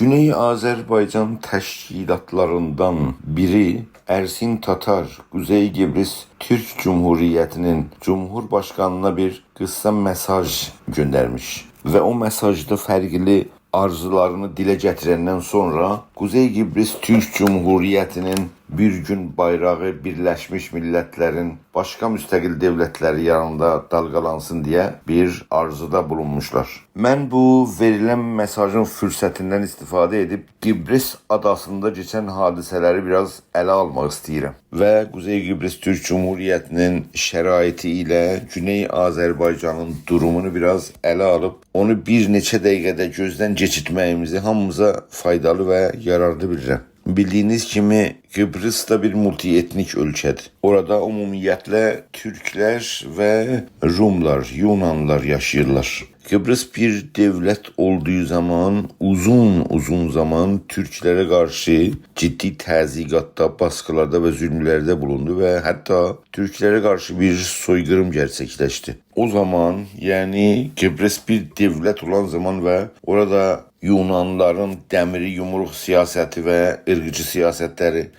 Güney Azerbaycan təşkilatlarından biri Ersin Tatar, Kuzey Kıbrıs Türk Cumhuriyeti'nin Cumhurbaşkanına bir kısa mesaj göndermiş. Ve o mesajda fərqli arzularını dile getirenden sonra Kuzey Kıbrıs Türk Cumhuriyeti'nin bir gün bayrağı Birleşmiş Milletler'in başka müstakil devletleri yanında dalgalansın diye bir arzuda bulunmuşlar. Ben bu verilen mesajın fürsətindən istifadə edib Kıbrıs adasında geçen hadiseleri biraz ele almak istedim. Ve Kuzey Kıbrıs Türk Cumhuriyeti'nin şəraiti ile Güney Azerbaycan'ın durumunu biraz ele alıp onu bir neçə dəqiqədə gözden geçirtməyimizi hamımıza faydalı ve yararlı bilirəm. Bildiğiniz kimi Kıbrıs da bir multietnik ölkədir. Orada ümumiyyətlə Türkler ve Rumlar, Yunanlar yaşayırlar. Kıbrıs bir devlet olduğu zaman uzun zaman Türklere karşı ciddi təzyiqatda, baskılarda ve zulmlerde bulundu ve hatta Türklere karşı bir soykırım gerçekleşti. O zaman yani Kıbrıs bir devlet olan zaman ve orada Yunanların demiri yumruq siyaseti ve ırkçı siyasetleri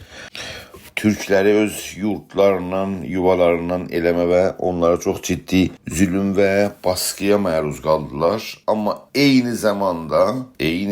Türkləri öz yurtlarından, yuvalarından eləmə və onlara çox ciddi zulüm və baskıya məruz qaldılar. Amma eyni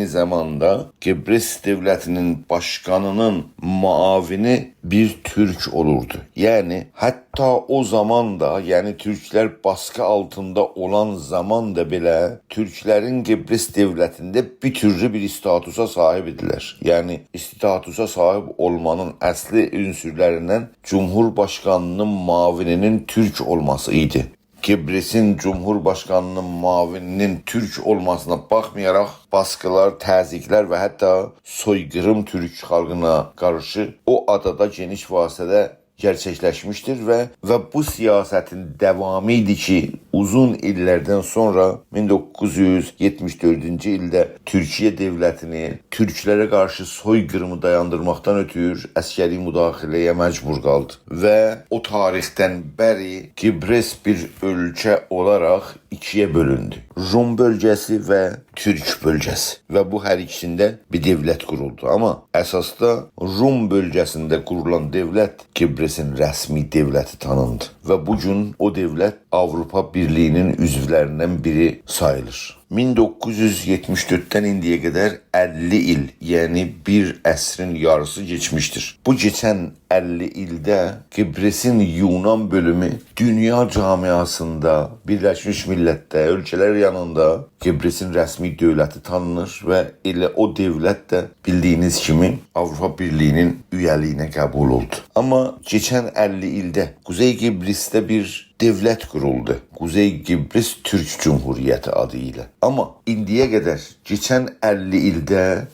zamanda Kıbrıs devletinin başkanının muavini bir Türk olurdu. Yani hatta o zaman da yani Türkler baskı altında olan zaman da bile Türklerin Kıbrıs devletinde bir türlü bir statusa sahip idiler. Yani statusa sahip olmanın əsli ünsürlerinden Cumhurbaşkanının muavininin Türk olmasıydı. Kıbrıs'ın Cumhurbaşkanının muavininin Türk olmasına bakmayarak baskılar, təzyiqlər ve hatta soykırım Türk xalqına karşı o adada geniş vasitədə gerçekleşmiştir ve bu siyasetin devamı idi ki uzun illerden sonra 1974. ilde Türkiye devletini Türklere karşı soykırımı dayandırmaktan ötürü əskeri müdaxiləyə məcbur kaldı. Ve o tarihten beri Kıbrıs bir ölkə olarak ikiye bölündü. Rum bölgesi ve Türk bölgesi. Ve bu her ikisinde bir devlet kuruldu. Ama esasda Rum bölgesinde kurulan devlet Kıbrıs'ın resmi devleti tanındı. Ve bugün o devlet Avrupa Birliği'nin üzvlerinden biri sayılır. 1974'ten indiye kadar 50 il yani bir əsrin yarısı geçmiştir. Bu geçen 50 ilde Kıbrıs'ın Yunan bölümü dünya camiasında Birleşmiş Millet'te ölçeler yanında Kıbrıs'ın resmi devleti tanınır ve ile o devlet de bildiğiniz kimi Avrupa Birliği'nin üyeliğine kabul oldu. Ama geçen 50 ilde Kuzey Kıbrıs'ta bir devlet kuruldu. Kuzey Kıbrıs Türk Cumhuriyeti adıyla. Ama indiye kadar geçen 50 ilde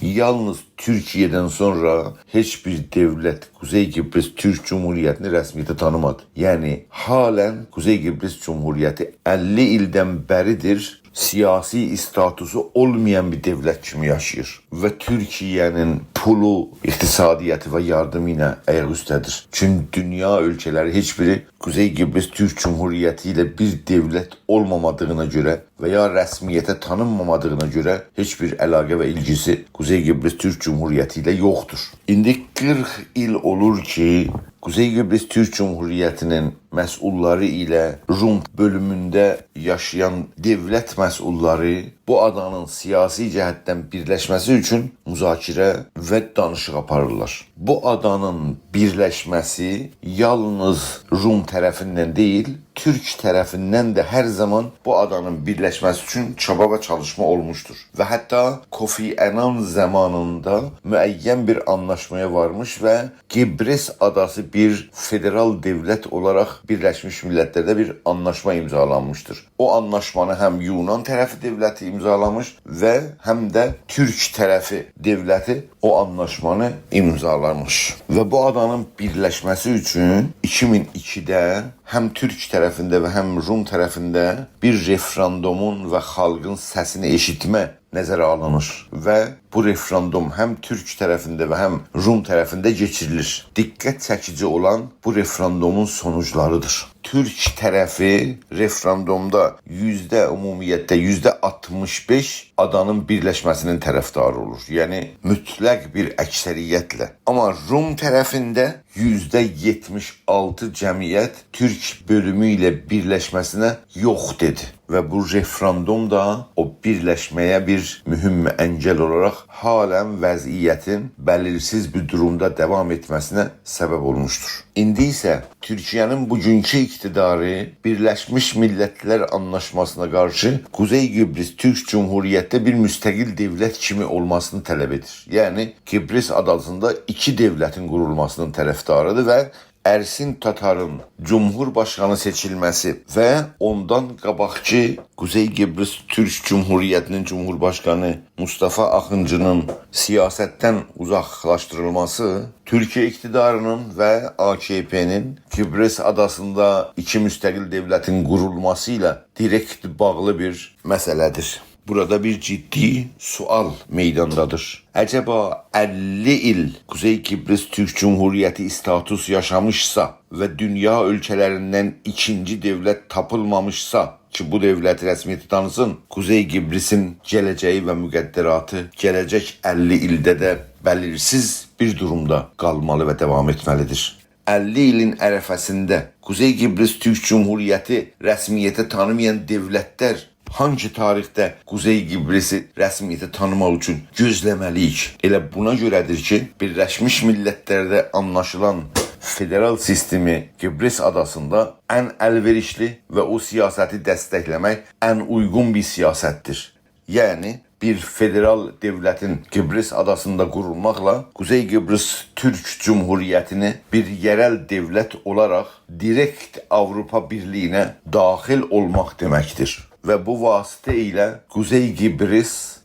yalnız Türkiye'den sonra hiçbir devlet Kuzey Kıbrıs Türk Cumhuriyeti'ni resmiyete tanımadı. Yani halen Kuzey Kıbrıs Cumhuriyeti 50 ilden beridir siyasi statusu olmayan bir devlet kimi yaşayır. Ve Türkiye'nin pulu, iktisadiyeti ve yardımıyla ayak üstədir. Çünkü dünya ölçeleri hiçbiri Kuzey Kıbrıs Türk Cumhuriyeti ile bir devlet olmamadığına göre veya resmiyete tanınmamadığına göre hiçbir əlaqə ve ilgisi Kuzey Kıbrıs Türk Cumhuriyeti ile yoktur. İndi 40 il olur ki Kuzey Kıbrıs Türk Cumhuriyeti'nin məsulları ile Rum bölümünde yaşayan devlet məsulları bu adanın siyasi cəhətdən birləşməsi üçün müzakirə və danışıq aparırlar. Bu adanın birləşməsi yalnız Rum tərəfindən değil, Türk tərəfindən də hər zaman bu adanın birləşməsi üçün çaba ve çalışma olmuştur. Ve hatta Kofi Annan zamanında müəyyən bir anlaşmaya varmış ve Kıbrıs adası bir federal devlet olarak Birleşmiş Milletler'de bir anlaşma imzalanmıştır. O anlaşmanı hem Yunan tarafı devleti imzalamış ve hem de Türk tarafı devleti o anlaşmanı imzalamış. Ve bu adanın birleşmesi için 2002'de hem Türk tarafında ve hem Rum tarafında bir referandumun ve halkın sesini eşitme nəzərə alınır və bu referendum həm Türk tərəfində və həm Rum tərəfində keçirilir. Diqqət çəkici olan bu referendumun sonuçlarıdır. Türk tərəfi referendumda ümumiyyətdə %65 adanın birləşməsinin tərəfdarı olur. Yəni mütləq bir əksəriyyətlə. Amma Rum tərəfində %76 cəmiyyət Türk bölümü ilə birləşməsinə yox dedi. Və bu referendum da o birləşməyə bir mühüm əngəl olaraq halən vəziyyətin bəlirsiz bir durumda davam etməsinə səbəb olmuşdur. İndi isə Türkiyənin bugünkü iktidarı Birləşmiş Millətlər Anlaşmasına qarşı Kuzey Kibris Türk Cumhuriyyətdə bir müstəqil dövlət kimi olmasını tələb edir. Yəni Kibris adasında iki dövlətin qurulmasının tərəfdarıdır və Ersin Tatar'ın Cumhurbaşkanı seçilməsi və ondan qabaqki Kuzey Kibris Türk Cumhuriyyətinin Cumhurbaşkanı Mustafa Akıncı'nın siyasətdən uzaqlaşdırılması Türkiyə iktidarının və AKP'nin Kibris adasında iki müstəqil dövlətin qurulması ilə direkt bağlı bir məsələdir. Burada bir ciddi sual meydandadır. Acaba 50 il Kuzey Kibris Türk Cumhuriyyəti status yaşamışsa və dünya ölkələrindən ikinci dövlət tapılmamışsa ki bu dövlət rəsmiyyəti tanısın, Kuzey Kibris'in gələcəyi və müqəddəratı gələcək 50 ildə də bəlirsiz bir durumda qalmalı və davam etməlidir. 50 ilin ərəfəsində Kuzey Kibris Türk Cumhuriyyəti rəsmiyyətə tanımayan dövlətlər hangi tarixdə Kuzey Kibris'i rəsmiyyətə tanımaq üçün gözləməliyik? Elə buna görədir ki, Birləşmiş Millətlərdə anlaşılan federal sistemi Kibris adasında ən əlverişli və o siyasəti dəstəkləmək ən uyğun bir siyasətdir. Yəni bir federal dövlətin Kibris adasında qurulmaqla Kuzey Kibris Türk Cumhuriyyətini bir yerel dövlət olaraq direkt Avropa Birliyinə daxil olmaq deməkdir. Və bu vasitə ilə Kuzey Kibris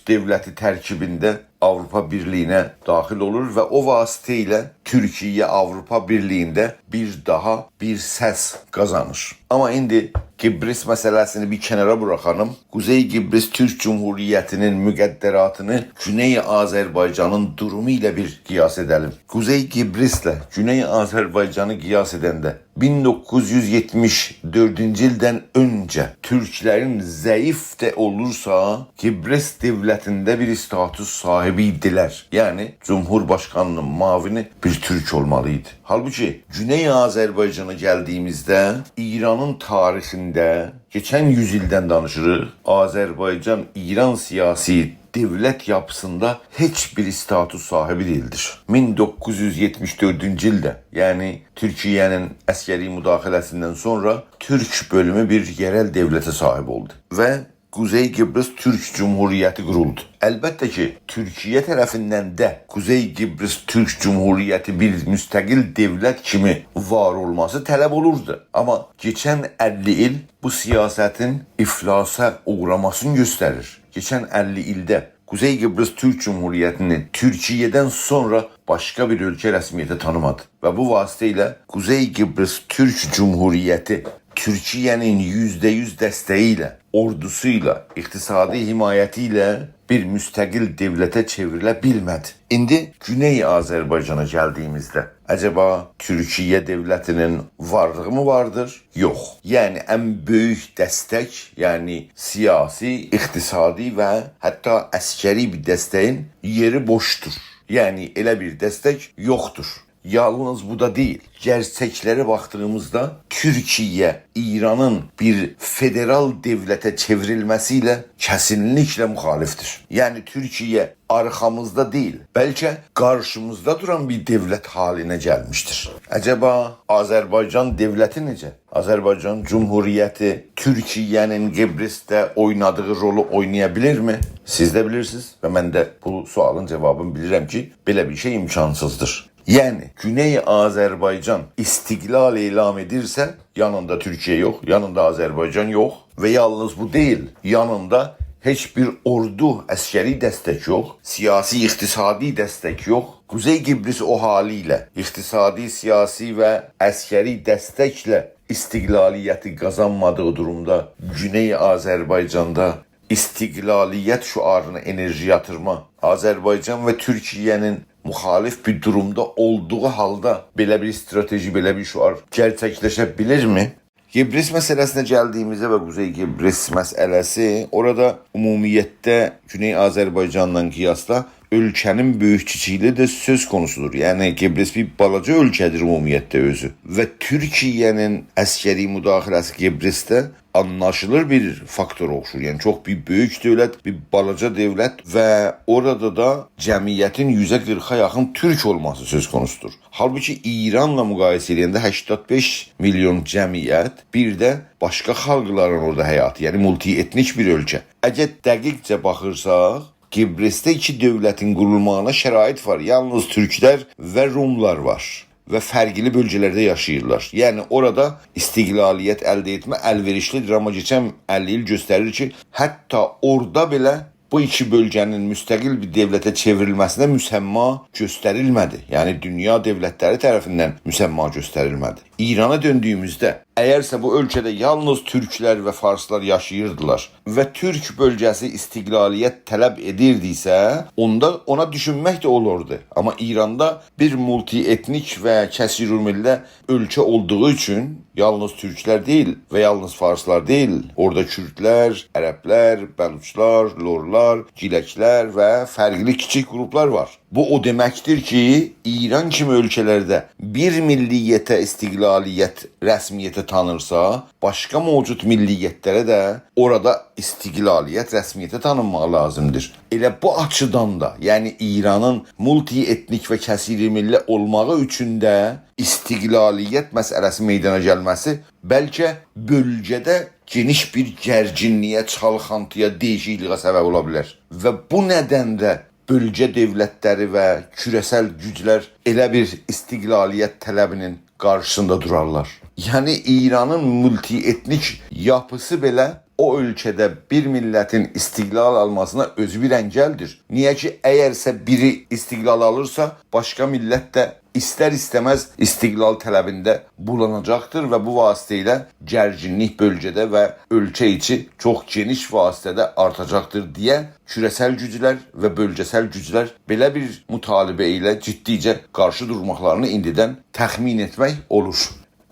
dövləti tərkibində Avropa Birliyinə daxil olur və o vasitə ilə Türkiyə Avropa Birliyində bir səs qazanır. Amma indi Kibris məsələsini bir kənara buraxanım. Kuzey Kibris Türk Cumhuriyyətinin müqəddəratını Güney Azərbaycanın durumu ilə bir qiyas edəlim. Kuzey Kibrislə Güney Azərbaycanı qiyas edəndə 1974-cü ildən öncə Türklərin zəif də olursa Kibris dövlətində bir status sahibi idilər. Yəni Cumhurbaşqanının mavini bir Türk olmalıydı. Halbuki Güney Azərbaycana gəldiyimizdə İranın tarixində geçən yüzildən danışırıq. Azərbaycan-İran siyasi devlet yapısında heç bir status sahibi değildir. 1974-cü ildə, yəni Türkiye'nin əskeri müdaxiləsindən sonra Türk bölümü bir yerel devlete sahip oldu və Kuzey Kibris Türk Cumhuriyyəti quruldu. Əlbəttə ki, Türkiyə tərəfindən də Kuzey Kibris Türk Cumhuriyyəti bir müstəqil devlət kimi var olması tələb olurdu. Amma geçən 50 il bu siyasətin iflasa uğramasını göstərir. Geçən 50 ildə Kuzey Kibris Türk Cumhuriyyətini Türkiye'den sonra başka bir ülke rəsmiyyətə tanımadı. Və bu vasitə ilə Kuzey Kibris Türk Cumhuriyyəti Türkiye'nin %100 dəstəyi ordusuyla, iqtisadi himayətiyle bir müstəqil devlete çevrilə bilmədi. İndi Güney Azərbaycana gəldiyimizdə, acaba Türkiye devletinin varlığı mı vardır? Yox. Yəni ən böyük dəstək, yəni siyasi, iqtisadi və hətta əskeri bir dəstəyin yeri boşdur. Yəni elə bir dəstək yoxdur. Yalnız bu da değil. Gerçeklere baktığımızda Türkiye, İran'ın bir federal devlete çevrilmesiyle kesinlikle muhaliftir. Yani Türkiye arkamızda değil, belki karşımızda duran bir devlet haline gelmiştir. Acaba Azerbaycan devleti necə? Azerbaycan Cumhuriyyəti Türkiye'nin Kibris'te oynadığı rolü oynayabilir mi? Siz de bilirsiniz ve ben de bu sualın cevabını bilirəm ki, belə bir şey imkansızdır. Yani Güney Azərbaycan istiqlal elan edirsə, yanında Türkiye yok, yanında Azərbaycan yok ve yalnız bu değil, yanında heç bir ordu, əskeri dəstək yox, siyasi, iqtisadi dəstək yox. Kuzey Kibris o haliyle iqtisadi, siyasi ve əskeri dəstəklə istiqlaliyyəti qazanmadığı durumda Güney Azərbaycanda istiqlaliyyət şüarına enerji yatırma Azərbaycan və Türkiyənin müxalif bir durumda olduğu halda belə bir strateji, belə bir şüar gerçəkləşə bilirmi? Gebris məsələsinə gəldiyimizdə və Quzey Gebris məsələsi orada ümumiyyətdə Güney Azərbaycandan qiyasla ölkənin böyük-kiçikliyi də söz konusudur. Yəni Gebris bir balaca ölkədir ümumiyyətdə özü və Türkiyənin əskəri müdaxiləsi Gebrisdə anlaşılır bir faktor oxşur. Yəni çox bir böyük dövlət, bir balaca dövlət və orada da cəmiyyətin %40-a yaxın türk olması söz konusudur. Halbuki İranla müqayisə edəndə 85 milyon cəmiyyət, bir də başqa xalqların orada həyatı, yəni multietnik bir ölkə. Əgər dəqiqcə baxırsaq, Gebrisdə iki dövlətin qurulmağına şərait var. Yalnız türklər və rumlar var və fərqli bölgələrdə yaşayırlar. Yəni orada istiqlaliyyət əldə etmə əlverişlidir, amma keçən 50 il göstərir ki, hətta orada belə bu iki bölgənin müstəqil bir dövlətə çevrilməsinə müsəmma göstərilmədi. Yəni dünya dövlətləri tərəfindən müsəmma göstərilmədi. İrana döndüyümüzdə, əgərsə bu ölkədə yalnız türklər və farslar yaşayırdılar və türk bölgəsi istiqlaliyyət tələb edirdisə, onda ona düşünmək də olurdu. Amma İranda bir multietnik və kəsirülmillə ölkə olduğu üçün yalnız türklər deyil və yalnız farslar deyil, orada kürdlər, ərəblər, bəluçlar, lorlar, giləklər və fərqli kiçik qruplar var. Bu o deməkdir ki, İran kimi ölkələrdə bir milliyyətə istiqlaliyyət rəsmiyyətə tanırsa, başqa mövcud milliyyətlərə də orada istiqlaliyyət rəsmiyyətə tanınmaq lazımdır. Elə bu açıdan da, yəni İranın multietnik və kəsirmilli olmağı üçün də istiqlaliyyət məsələsi meydana gəlməsi bəlkə bölgədə geniş bir gərginliyə, çalxantıya, dəyişikliyə səbəb ola bilər. Və bu nədənlə bölgə dövlətləri və küresel güclər elə bir istiqlaliyyət tələbinin qarşısında durarlar. Yəni İranın multietnik yapısı belə o ölkədə bir millətin istiqlal almasına özü bir əngəldir. Niyə ki, əgərsə biri istiqlal alırsa, başqa millət də istər-istəməz istiqlal tələbində bulanacaqdır və bu vasitə ilə gərginlik bölgədə və ölkə içi çox geniş vasitədə artacaqdır deyə küresel güclər və bölgəsel güclər belə bir mütalibə ilə ciddicə qarşı durmaqlarını indidən təxmin etmək olur.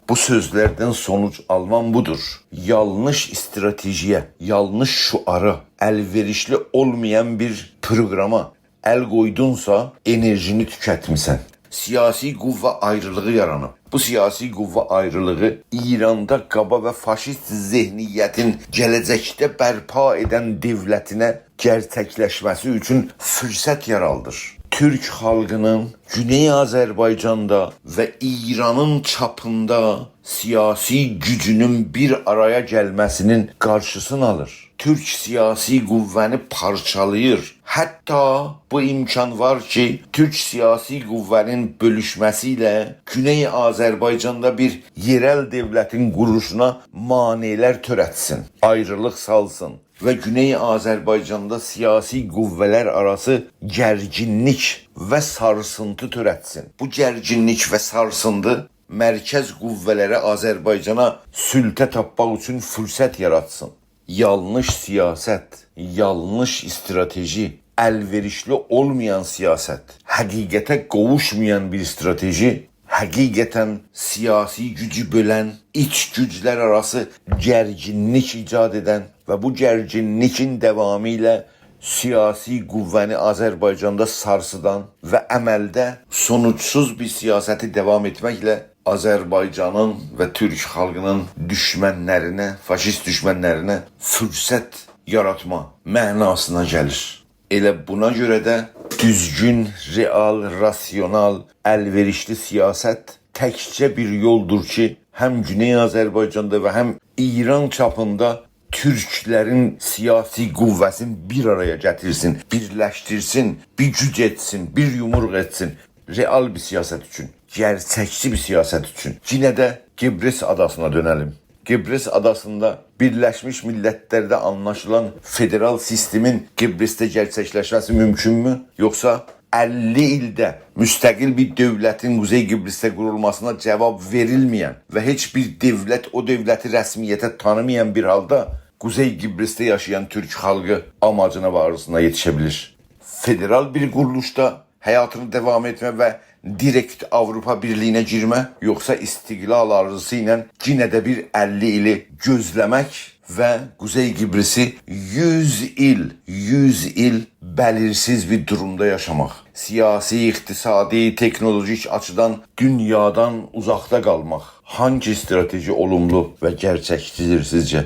Bu sözlərdən sonuç alman budur. Yanlış stratejiyə, yanlış şüara, əlverişli olmayan bir proqrama əl qoydunsa, enerjini tükətmisən. Siyasi qüvvə ayrılığı yaranıb. Bu siyasi qüvvə ayrılığı İranda qaba və faşist zehniyyətin gələcəkdə bərpa edən dövlətinə gerçəkləşməsi üçün fürsət yaraldır. Türk xalqının Güney Azərbaycanda və İranın çapında siyasi gücünün bir araya gəlməsinin qarşısını alır. Türk siyasi qüvvəni parçalayır. Hətta bu imkan var ki, Türk siyasi qüvvənin bölüşməsi ilə Güney Azərbaycanda bir yerel dövlətin quruluşuna maneələr törətsin, ayrılıq salsın və Güney Azərbaycanda siyasi qüvvələr arası gərginlik və sarsıntı törətsin. Bu gərginlik və sarsıntı mərkəz qüvvələri Azərbaycana sültə tapmaq üçün fürsət yaratsın. Yanlış siyasət, yanlış strateji, əlverişli olmayan siyasət, həqiqətə qovuşmayan bir strateji, həqiqətən siyasi gücü bölən, iç güclər arası gərginlik icad edən və bu gərginlikin davamı ilə siyasi qüvvəni Azərbaycanda sarsıdan və əməldə sonuçsuz bir siyasəti davam etməklə Azərbaycanın və Türk xalqının düşmənlərinə, faşist düşmənlərinə fürsət yaratma mənasına gəlir. Elə buna görə də düzgün, real, rasional, əlverişli siyasət təkcə bir yoldur ki, həm Güney Azərbaycanda və həm İran çapında Türklərin siyasi qüvvəsini bir araya gətirsin, birləşdirsin, bir güc etsin, bir yumruq etsin. Real bir siyasət üçün, gerçəkçi bir siyasət üçün. Yine də Gebris adasına dönəlim. Gebris adasında Birləşmiş Millətlərdə anlaşılan federal sistemin Gebrisdə gerçəkləşməsi mümkünmü? Yoxsa 50 ildə müstəqil bir dövlətin Quzey Gebrisdə qurulmasına cavab verilməyən və heç bir dövlət o dövləti rəsmiyyətə tanımayan bir halda Kuzey Kibris'te yaşayan Türk halkı amacına ve arzusuna yetişebilir. Federal bir kuruluşta hayatını devam etme ve direkt Avrupa Birliği'ne girme, yoksa istiqlal arzusu ile yine de bir 50 ili gözlemek ve Kuzey Kibris'i 100 il belirsiz bir durumda yaşamak. Siyasi, iktisadi, teknolojik açıdan dünyadan uzakta kalmak. Hangi strateji olumlu ve gerçekçidir sizce?